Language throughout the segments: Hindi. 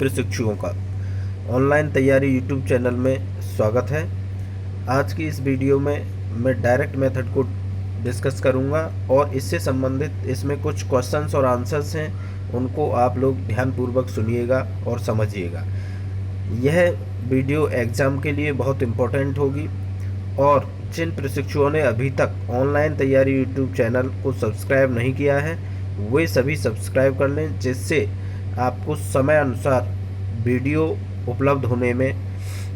प्रशिक्षुओं का ऑनलाइन तैयारी यूट्यूब चैनल में स्वागत है। आज की इस वीडियो में मैं डायरेक्ट मेथड को डिस्कस करूंगा और इससे संबंधित इसमें कुछ क्वेश्चंस और आंसर्स हैं, उनको आप लोग ध्यानपूर्वक सुनिएगा और समझिएगा। यह वीडियो एग्ज़ाम के लिए बहुत इम्पोर्टेंट होगी और जिन प्रशिक्षुओं ने अभी तक ऑनलाइन तैयारी यूट्यूब चैनल को सब्सक्राइब नहीं किया है वे सभी सब्सक्राइब कर लें, जिससे आपको समय अनुसार वीडियो उपलब्ध होने में,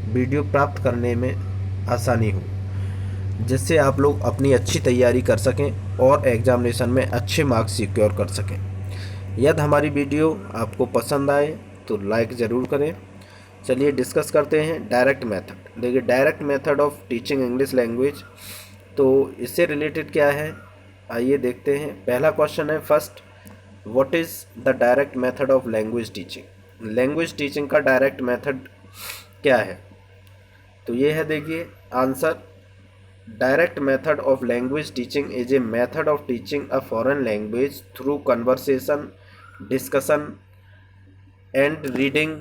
वीडियो प्राप्त करने में आसानी हो, जिससे आप लोग अपनी अच्छी तैयारी कर सकें और एग्ज़ामिनेशन में अच्छे मार्क्स सिक्योर कर सकें। यदि हमारी वीडियो आपको पसंद आए तो लाइक ज़रूर करें। चलिए डिस्कस करते हैं डायरेक्ट मेथड। देखिए, direct method of teaching English language, तो इससे रिलेटेड क्या है आइए देखते हैं। पहला क्वेश्चन है, first, what is the direct method of language teaching. Language teaching का डायरेक्ट मेथड क्या है? तो ये है, देखिए answer, direct method of language teaching is a method of teaching a foreign language through conversation, discussion and reading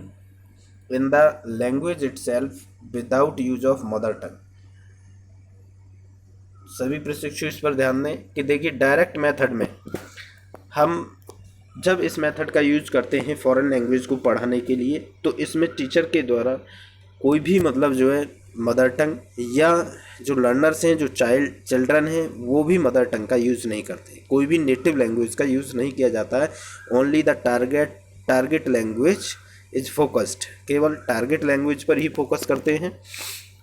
in the language itself without use of mother tongue। सभी प्रशिक्षु इस पर ध्यान दें कि देखिए, डायरेक्ट मेथड में हम जब इस मेथड का यूज करते हैं फॉरेन लैंग्वेज को पढ़ाने के लिए, तो इसमें टीचर के द्वारा कोई भी जो है मदर टंग, या जो लर्नर्स हैं, जो चिल्ड्रन हैं, वो भी मदर टंग का यूज़ नहीं करते, कोई भी नेटिव लैंग्वेज का यूज़ नहीं किया जाता है। Only the target language is focused, केवल टारगेट लैंग्वेज पर ही फोकस करते हैं।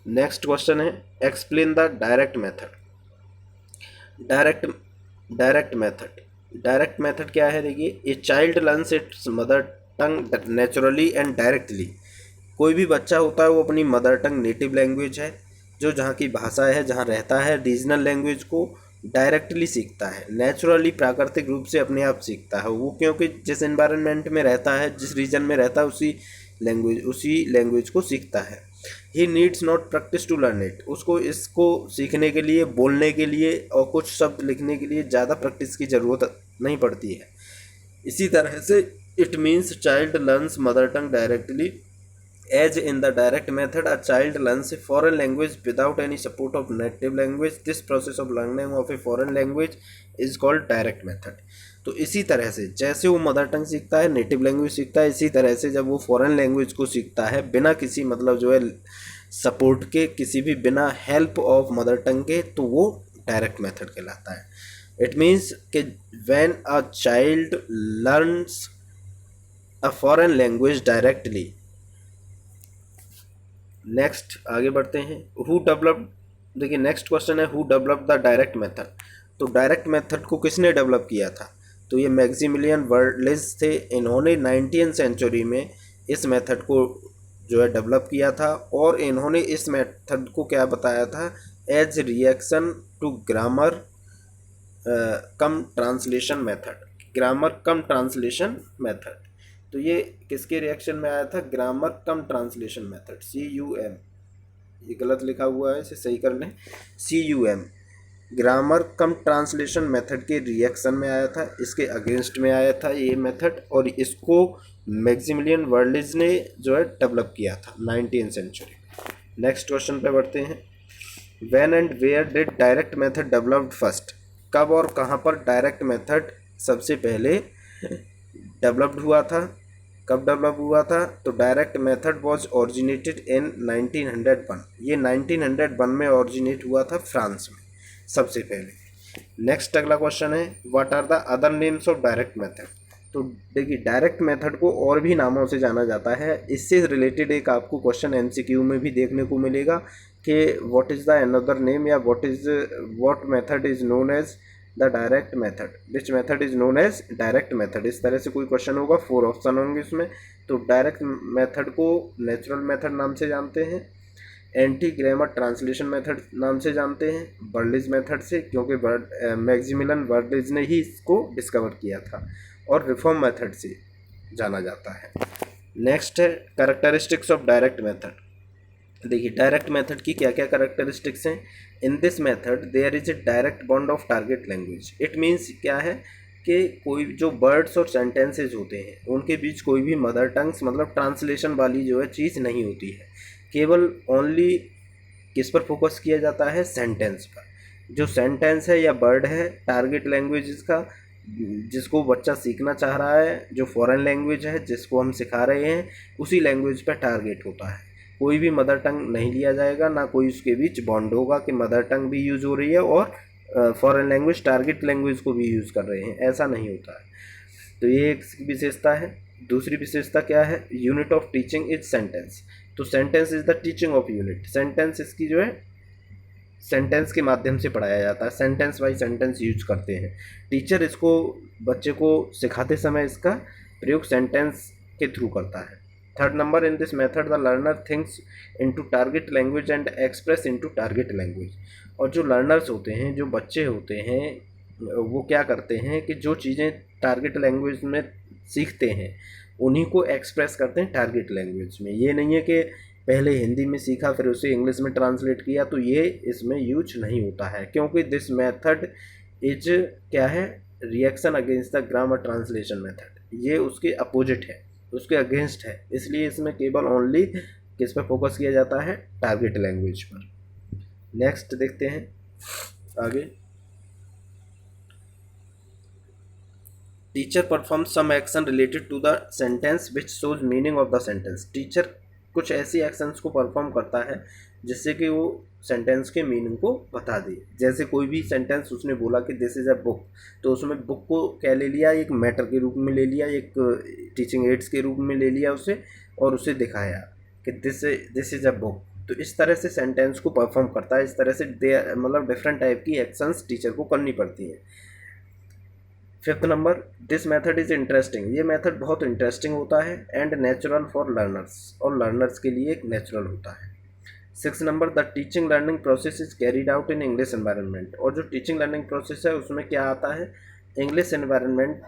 नेक्स्ट क्वेश्चन है, explain the direct method. Direct method क्या है? देखिए, a child learns it's mother tongue naturally and directly. कोई भी बच्चा होता है वो अपनी मदर टंग नेटिव लैंग्वेज है, जो जहाँ की भाषा है, जहाँ रहता है, रीजनल लैंग्वेज को डायरेक्टली सीखता है, नेचुरली प्राकृतिक रूप से अपने आप सीखता है वो, क्योंकि जिस एनवायरनमेंट में रहता है, जिस रीजन में रहता है, उसी लैंग्वेज को सीखता है। He needs not practice to learn it. उसको इसको सीखने के लिए, बोलने के लिए और कुछ शब्द लिखने के लिए ज़्यादा प्रैक्टिस की ज़रूरत नहीं पड़ती है। इसी तरह से it means child learns mother tongue directly. As in the direct method, a child learns a foreign language without any support of native language. This process of learning of a foreign language is called direct method। तो इसी तरह से जैसे वो मदर टंग सीखता है, नेटिव लैंग्वेज सीखता है, इसी तरह से जब वो फॉरेन लैंग्वेज को सीखता है बिना किसी सपोर्ट के, किसी भी बिना हेल्प ऑफ मदर टंग के, तो वो डायरेक्ट मेथड कहलाता है। इट मीन्स कि when a child learns a foreign language directly. Next आगे बढ़ते हैं, हु डेवलप। देखिए, नेक्स्ट क्वेश्चन है, who develop the direct method. तो डायरेक्ट मेथड को किसने डेवलप किया था? तो ये मैक्सिमिलियन वर्डलेस थे। इन्होंने 19वीं सेंचुरी में इस मेथड को डेवलप किया था, और इन्होंने इस मेथड को क्या बताया था? As reaction to grammar cum translation method. Grammar cum translation method, तो ये किसके रिएक्शन में आया था? Grammar cum translation method, CUM। ये गलत लिखा हुआ है, इसे सही कर लें, CUM, grammar cum translation method के रिएक्शन में आया था, इसके अगेंस्ट में आया था ये मेथड, और इसको मैक्सिमिलियन वर्डलेस ने डेवलप किया था 19वीं सेंचुरी। नेक्स्ट क्वेश्चन पे बढ़ते हैं, when and where did direct method developed first. कब और कहाँ पर डायरेक्ट मेथड सबसे पहले डेवलप्ड हुआ था? कब डेवलप हुआ था? तो direct method was originated in 1901। ये 1901 में ओरिजिनेट हुआ था फ्रांस में सबसे पहले। नेक्स्ट अगला क्वेश्चन है, what are the other names of direct method. तो देखिए, डायरेक्ट मेथड को और भी नामों से जाना जाता है। इससे रिलेटेड एक आपको क्वेश्चन MCQ में भी देखने को मिलेगा कि what is the another name, या what method is known as the direct method, which method is known as direct method. इस तरह से कोई क्वेश्चन होगा, 4 ऑप्शन होंगे इसमें। तो डायरेक्ट मेथड को नेचुरल मेथड नाम से जानते हैं, एंटी ग्रामर ट्रांसलेशन मेथड नाम से जानते हैं, वर्डलेस मेथड से, क्योंकि मैक्सिमिलियन वर्डलेस ने ही इसको डिस्कवर किया था, और रिफॉर्म मेथड से जाना जाता है। नेक्स्ट है कैरेक्टरिस्टिक्स ऑफ डायरेक्ट मेथड। देखिए, डायरेक्ट मेथड की क्या क्या कैरेक्टरिस्टिक्स हैं। In this method there is a direct bond of target language. It means क्या है कि कोई जो वर्ड्स और सेंटेंसेस होते हैं उनके बीच कोई भी मदर टंग्स मतलब ट्रांसलेशन वाली जो है चीज़ नहीं होती है, केवल ओनली किस पर फोकस किया जाता है, सेंटेंस पर। जो सेंटेंस है या वर्ड है टारगेट लैंग्वेज का, जिसको बच्चा सीखना चाह रहा है, जो फॉरेन लैंग्वेज है जिसको हम सिखा रहे हैं, उसी लैंग्वेज पर टारगेट होता है। कोई भी मदर टंग नहीं लिया जाएगा, ना कोई उसके बीच बॉन्ड होगा कि मदर टंग भी यूज़ हो रही है और फॉरेन लैंग्वेज टारगेट लैंग्वेज को भी यूज़ कर रहे हैं, ऐसा नहीं होता है। तो ये एक विशेषता है। दूसरी विशेषता क्या है, unit of teaching is sentence. तो sentence is the teaching of unit. Sentence इसकी जो है सेंटेंस के माध्यम से पढ़ाया जाता है, सेंटेंस बाई सेंटेंस यूज करते हैं। टीचर इसको बच्चे को सिखाते समय इसका प्रयोग सेंटेंस के थ्रू करता है। Third number, in this method the learner thinks into target language and express into target language. और जो लर्नर्स होते हैं, जो बच्चे होते हैं, वो क्या करते हैं कि जो चीज़ें टारगेट लैंग्वेज में सीखते हैं उन्हीं को एक्सप्रेस करते हैं टारगेट लैंग्वेज में। ये नहीं है कि पहले हिंदी में सीखा फिर उसे इंग्लिश में ट्रांसलेट किया, तो ये इसमें यूज नहीं होता है, क्योंकि दिस मेथड इज क्या है, reaction against the grammar translation method. ये उसके अपोजिट है, उसके अगेंस्ट है, इसलिए इसमें केवल ओनली किस पर फोकस किया जाता है, टारगेट लैंग्वेज पर। नेक्स्ट देखते हैं आगे। Teacher perform some action related to the sentence which shows meaning of the sentence. Teacher कुछ ऐसी एक्शंस को परफॉर्म करता है जिससे कि वो सेंटेंस के मीनिंग को बता दे। जैसे कोई भी सेंटेंस उसने बोला कि दिस इज़ अ बुक, तो उसमें बुक को क्या ले लिया, एक मैटर के रूप में ले लिया, एक टीचिंग एड्स के रूप में ले लिया उसे, और उसे दिखाया कि दिस इज़ अ बुक। तो इस तरह से सेंटेंस को परफॉर्म करता है। इस तरह से मतलब डिफरेंट टाइप की एक्शंस टीचर को करनी पड़ती हैं। Fifth number, this method is interesting. ये मेथड बहुत इंटरेस्टिंग होता है एंड नेचुरल फॉर लर्नर्स, और लर्नर्स के लिए एक नेचुरल होता है। Six number, the teaching learning process is carried out in English environment. और जो टीचिंग लर्निंग प्रोसेस है उसमें क्या आता है, इंग्लिश एनवायरनमेंट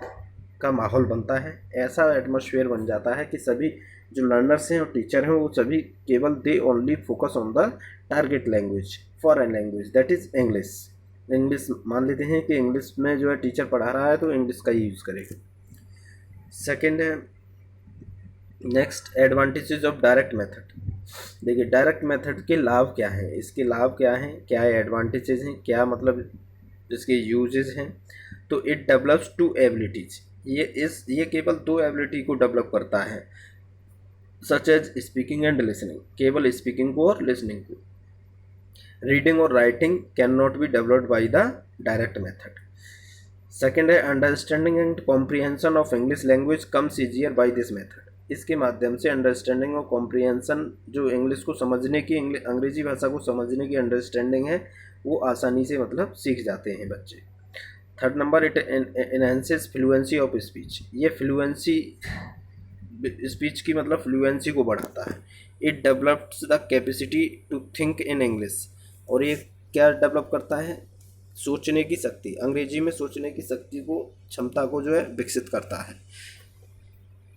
का माहौल बनता है, ऐसा एटमॉस्फेयर बन जाता है कि सभी जो लर्नर्स हैं और टीचर हैं वो सभी केवल they only focus on the target language, foreign language, that is English. English मान लेते हैं कि इंग्लिश में जो है टीचर पढ़ा रहा है तो इंग्लिश का ही यूज़ करेगा। सेकेंड है next, advantages of direct method. देखिए डायरेक्ट मेथड के लाभ क्या हैं, इसके लाभ क्या हैं, क्या एडवांटेजेस हैं, क्या मतलब इसके यूजेस हैं। तो इट डेवलप्स टू एबिलिटीज। ये केवल दो एबिलिटी को डेवलप करता है, such as speaking and listening, केवल स्पीकिंग को और लिसनिंग को। रीडिंग और writing can not be developed by the direct method. Second है understanding and comprehension of English language comes easier by this method. इसके माध्यम से अंडरस्टैंडिंग और कॉम्प्रिहेंशन, जो इंग्लिश को समझने की, अंग्रेजी भाषा को समझने की अंडरस्टैंडिंग है, वो आसानी से मतलब सीख जाते हैं बच्चे। Third number, it enhances fluency of speech. ये फ्लुएंसी स्पीच की मतलब फ्लुएंसी को बढ़ाता है। It develops the capacity to think in English. और ये क्या डेवलप करता है, सोचने की शक्ति, अंग्रेजी में सोचने की शक्ति को, क्षमता को जो है विकसित करता है।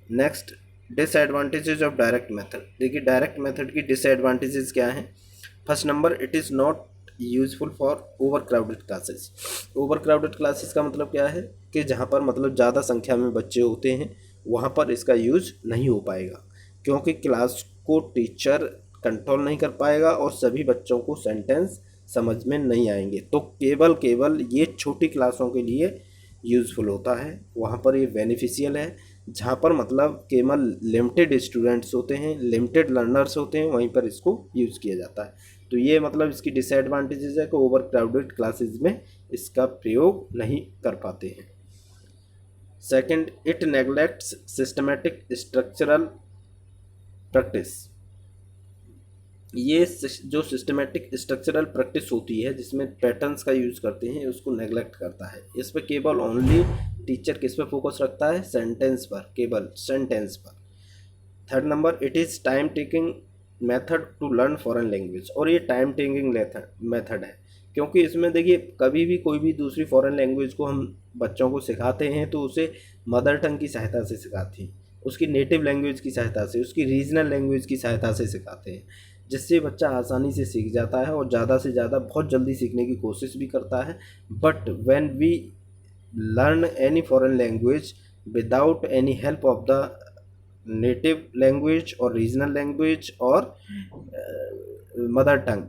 Next, disadvantages of direct method. देखिए डायरेक्ट मेथड की डिसएडवांटेजेस क्या हैं। First number, it is not useful for over crowded classes. Over crowded classes का मतलब क्या है कि जहाँ पर मतलब ज़्यादा संख्या में बच्चे होते हैं वहाँ पर इसका यूज नहीं हो पाएगा, क्योंकि क्लास को टीचर कंट्रोल नहीं कर पाएगा और सभी बच्चों को सेंटेंस समझ में नहीं आएंगे। तो केवल ये छोटी क्लासों के लिए यूज़फुल होता है, वहाँ पर ये बेनिफिशियल है। जहाँ पर मतलब केवल लिमिटेड स्टूडेंट्स होते हैं, लिमिटेड लर्नर्स होते हैं, वहीं पर इसको यूज़ किया जाता है। तो ये मतलब इसकी डिसएडवांटेजेस है कि ओवर क्राउडेड क्लासेस में इसका प्रयोग नहीं कर पाते हैं। Second, it neglects systematic structural practice. ये जो सिस्टमेटिक स्ट्रक्चरल प्रैक्टिस होती है जिसमें पैटर्न्स का यूज़ करते हैं, उसको नेग्लेक्ट करता है। इस पर केवल ओनली टीचर किस पर फोकस रखता है, सेंटेंस पर, केवल सेंटेंस पर। Third number, it is time taking method to learn foreign language. और ये टाइम टेकिंग मेथड है, क्योंकि इसमें देखिए कभी भी कोई भी दूसरी फॉरेन लैंग्वेज को हम बच्चों को सिखाते हैं तो उसे मदर टंग की सहायता से सिखाते हैं, उसकी नेटिव लैंग्वेज की सहायता से, उसकी रीजनल लैंग्वेज की सहायता से सिखाते हैं, जिससे बच्चा आसानी से सीख जाता है और ज़्यादा से ज़्यादा बहुत जल्दी सीखने की कोशिश भी करता है। But when we learn any foreign language without any help of the native language or regional language or mother tongue.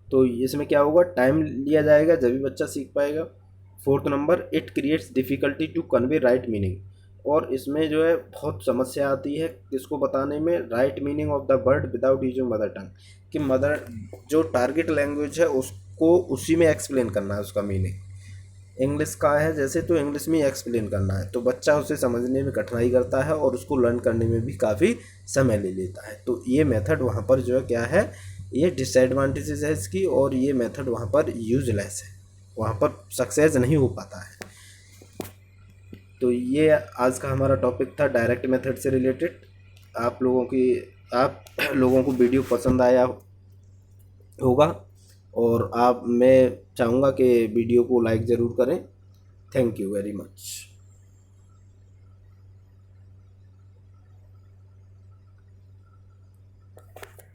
तो इसमें क्या होगा, टाइम लिया जाएगा जब भी बच्चा सीख पाएगा। Fourth number, it creates difficulty to convey right meaning, और इसमें जो है बहुत समस्या आती है किसको बताने में, right meaning of the word without using mother tongue, कि मदर जो टारगेट लैंग्वेज है उसको उसी में एक्सप्लेन करना है, उसका मीनिंग इंग्लिश का है जैसे तो इंग्लिश में ही एक्सप्लेन करना है, तो बच्चा उसे समझने में कठिनाई करता है और उसको लर्न करने में भी काफ़ी समय ले लेता है। तो ये मेथड वहाँ पर जो है क्या है, ये डिसएडवांटेजेस है इसकी, और ये मेथड वहाँ पर यूजलेस है, वहाँ पर सक्सेस नहीं हो पाता है। तो ये आज का हमारा टॉपिक था डायरेक्ट मेथड से रिलेटेड। आप लोगों को वीडियो पसंद आया होगा, और मैं चाहूँगा कि वीडियो को लाइक ज़रूर करें। Thank you very much.